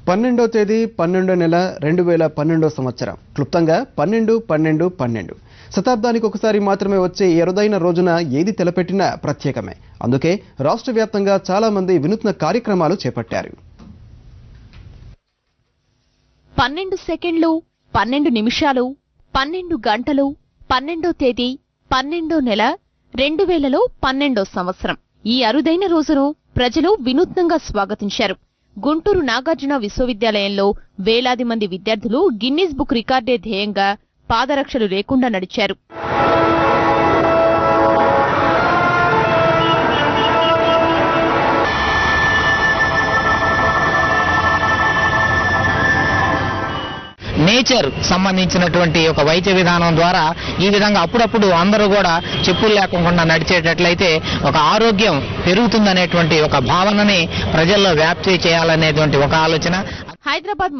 12వ తేదీ 12వ నెల 2012 సంవత్సరం క్లుప్తంగా 12-12-12 శతాబ్దానికి ఒకసారి మాత్రమే వచ్చే ఈ అరుదైన రోజున ఏది తలపెట్టినా ప్రత్యేకమే. అందుకే రాష్ట్ర వ్యాప్తంగా చాలా మంది వినూత్న కార్యక్రమాలు చేపట్టారు. 12 సెకండ్లు 12 నిమిషాలు 12 గంటలు 12వ తేదీ 12వ నెల 2000లో 12వ సంవత్సరం ఈ అరుదైన రోజును ప్రజలు వినూత్నంగా స్వాగతించారు. గుంటూరు నాగార్జున విశ్వవిద్యాలయంలో వేలాది మంది విద్యార్థులు గిన్నిస్ బుక్ రికార్డే ధ్యేయంగా పాదరక్షలు లేకుండా నడిచారు. నేచర్ సంబంధించినటువంటి ఒక వైద్య విధానం ద్వారా ఈ విధంగా అప్పుడప్పుడు అందరూ కూడా చెప్పులు లేకుండా నడిచేటట్లయితే ఒక ఆరోగ్యం పెరుగుతుందనేటువంటి ఒక భావనని ప్రజల్లో వ్యాప్తి చేయాలనేటువంటి ఒక ఆలోచన. హైదరాబాద్